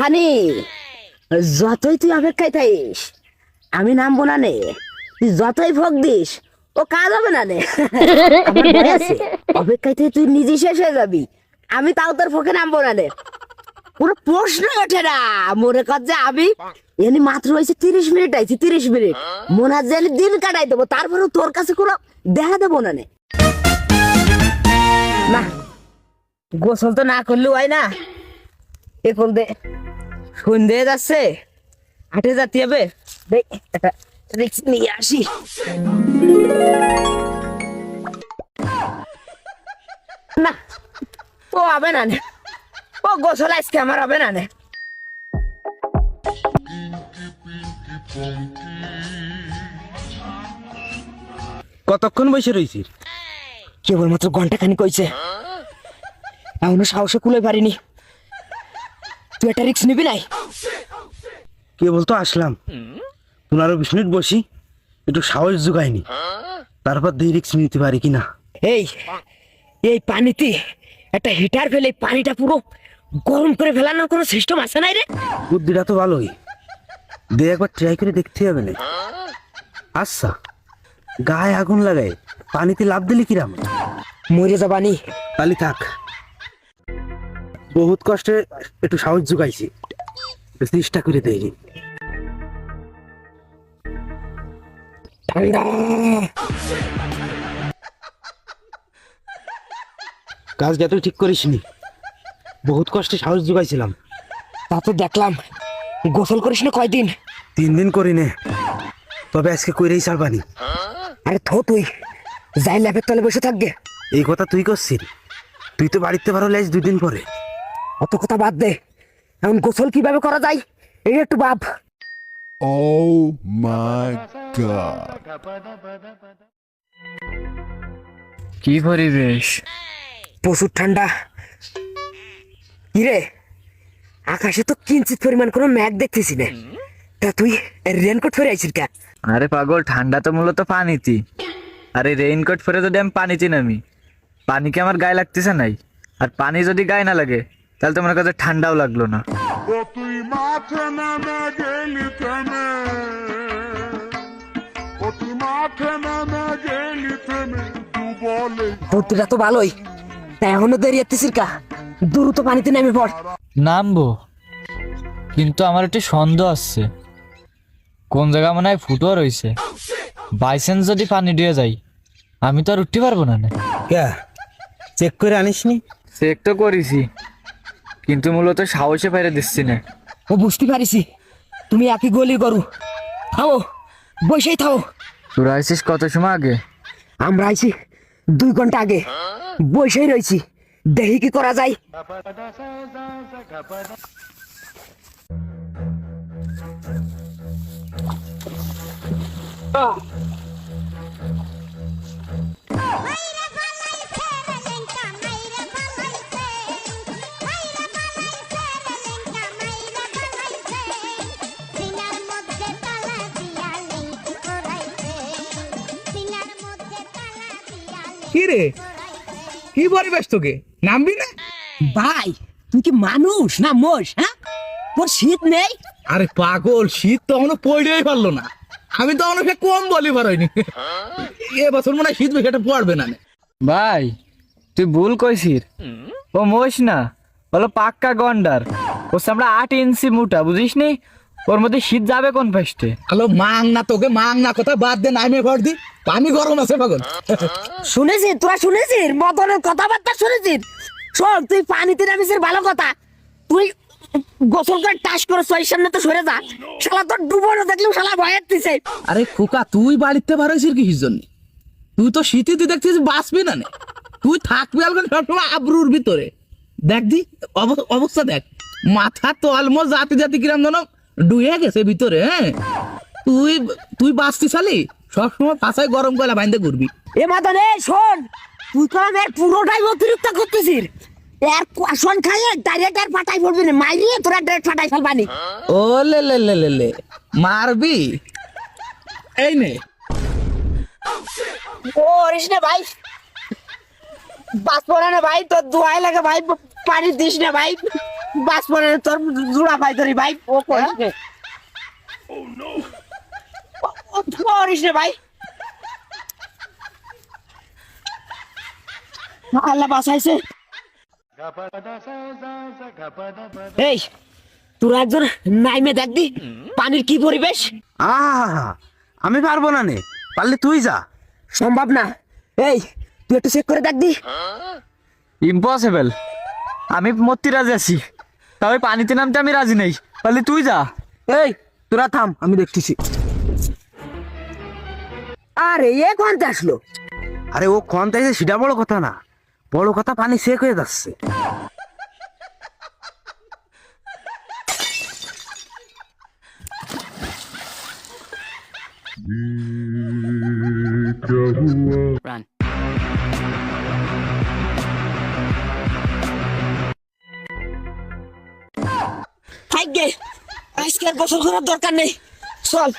পানি যতই তুই অপেক্ষায় থাকিস আমি নামবো না নে। তুই যতই ভোগ দিস ও কাজ হবে না নে। আমার ভয় আছে, অপেক্ষায় থেকে তুই নিজে শেষ হয়ে যাবি, আমি তাও তোর ফোকে নামবো না নে। পুরো প্রশ্ন ওঠে না মনে কর যে আমি এনে মাত্র হয়েছে 30 মিনিট আইছি, 30 মিনিট মনে হয় যে দিন কাটাই দেবো, তারপরেও তোর কাছে কোনো দেখা দেবো না নে। না গোসল তো না করলেও হয় না, এখন দে সন্ধ্যে যাচ্ছে, হাটে যেতে হবে, দেখ একটা রিক্স নিয়ে আসি। না ও হবে না নে, ও গোসল আজকে আমার হবে না নে। কতক্ষণ বসে রয়েছি? কেবলমাত্র ঘন্টা খানিক হয়েছে, এখনো সাহসে কুলে পারিনি। তুই একটা রিক্স নিবি নাই? কেবল তো আসলাম, 15-20 মিনিট বসি, একটু সাহস জোগায়নি, তারপর দিয়ে রিক্স নিতে পারি কিনা। এই এই পানিতে একটা হিটার ফেলে পানিটা পুরো গরম করে ফেলানোর কোনো সিস্টেম আছে নাই রে? বুদ্ধিটা তো ভালোই, দিয়ে একবার ট্রাই করে দেখতে হবে না। আচ্ছা, গায়ে আগুন লাগাই পানিতে লাফ দিলে কিরাম? মরে যাবানি। তালি থাক, বহুত কষ্টে একটু সাহস জোগাইছি, একটু চেষ্টা করে দেখি। ঠান্ডা কাজটা তুই ঠিক করিসনি, বহুত কষ্টে সাহস জোগাইছিলাম। তা তো দেখলাম, গোসল করিস না কয়দিন? 3 দিন করি নে, তবে আজকে কইরেই ছাড়বানি। আরে থো তুই যাই ল্যাপের তলে বসে থাকবে। এই কথা তুই করছিস? তুই তো বাড়িতে পারো লেজ 2 দিন পরে। অত কথা বাদ দে, এখন গোসল কিভাবে করা যায় এই একটু ভাব। Oh my god. কি পরিবেশ! প্রচুর ঠান্ডা। কিরে আকাশে তো কিঞ্চিত পরিমাণ কোনো ম্যাঘ দেখতেছি না, তা তুই রেনকোট পরে আইছিস কেন? আরে পাগল, ঠান্ডা তো মূলত পানিতে। আরে রেইনকোট পরে যদি আমি পানিতে নামি, পানি কি আমার গায়ে লাগতেছে নাই? আর পানি যদি গায়ে না লাগে তাহলে তো মনে কাছে ঠান্ডাও লাগলো না। ও তুই মাঠে নামে গেলি থেমে, ও তুই মাঠে নামে গেলি থেমে, তু বলে বুদ্ধিটা তো ভালোই, তা এখনো দেরি এত্তিসির কা, দ্রুত পানিতে নেমে পড়। নামবো, কিন্তু আমার একটু সন্দেহ আসছে, কোন জায়গা মনে হয় ফুটো রয়েছে। বাইসেন্স যদি পানি দিয়ে যাই আমি তো আর উঠতে পারবো না। কে চেক করে আনিসনি? চেক তো করেছি, কিন্তু মূলত সাহসে বাইরে দিচ্ছি না। ও বুঝতে পারিছি, তুমি একই গলি করু, থামো বসেই থামো। তোরা আইসিস কত সময় আগে? আমরা আইছি 2 ঘন্টা আগে, বসেই রয়েছি, দেখি কি করা যায়। কি রে, কি পরিবেশ তোকে নামবি না? ভাই তুই কি মানুষ না মোষ? হ্যাঁ তোর শীত নেই? আরে পাগল, শীত তো এখনো পড়েই পারলো না, আমি তো এখনো কম বলি পারইনি। এবছর মনে হয় শীত বেশি একটা পড়বে না। ভাই তুই ভুল কইছিস, ও মোষ না, বলো পাক্কা গন্ডার। ও আমরা 8 ইঞ্চি মোটা, বুঝিস নি? ওর মধ্যে শীত যাবে কোন ফাস্টে? হ্যালো মাং না তোকে, মাং না কথা বাদ দে, নামে ভর দি, পানি গরম আছে পাগল। শুনেছিস তোরা, শুনেছিস মদনের কথাবার্তা শুনেছিস? শোন তুই পানিতে নামিছিস ভালো কথা, তুই গোসল করে টাস করে চোখের সামনে তো সরে যা, শালা তোর ডুবানো দেখলেও শালা ভয় দিছে। আরে খোকা, তুই বাড়িতে পারছিস কিসের জন্য? তুই তো শীতে তুই দেখছিস বাঁচবি না নে। তুই থাকবি আলবেন সবসময় আবরুর ভিতরে। দেখ দি অবস্থা দেখ, মাথা তো অলমোস্ট জাতি জাতি কিরাম যেন ডুয়ে গেছে ভিতরে। হ্যাঁ তুই তুই বাঁচতি শালি, সবসময় পাছায় গরম কয়লা বাইন্দে ঘুরবি। এ মাদন এই শোন, তুই তো আমার পুরোটাই অতিরিক্ত করতেছিস, এর কোয়াশন খাইয়ে ডাইরেক্ট আর ফাটাই পড়বি না, মাইরিয়ে তোরা ডাইরেক্ট ফাটাই ফেলবানি। ও লে লে লে লে লে, মারবি? এই নে। ও রিস না ভাই, বাস পড়া না ভাই, তোর দোয়াই লাগে ভাই, পানি দিস না ভাই। বাঁচবো না তোর জোড়া পাই ধরি ভাই ও করিস নে ও করিস রে ভাই আল্লাহ বাঁচাইছে এই তোরা একজন নাইমে দেখবি পানির কি পরিবেশ আহা আমি পারবো না নে, পারলে তুই যা। সম্ভব না এই তুই একটু চেক করে দেখবি ইম্পসিবল, আমি মরতে রাজি আছি, তবে পানিতে নামতে আমি রাজি নেই, তাহলে তুই যা। এই তোরা থাম, আমি দেখতেছি। আরে এ কোনটা আসলো আরে ও কোন তাইছে সেটা বড় কথা না, বড় কথা পানি শেক হয়ে যাচ্ছে। क्या हुआ থাক গে আজকে আর গোসল করার দরকার নেই চল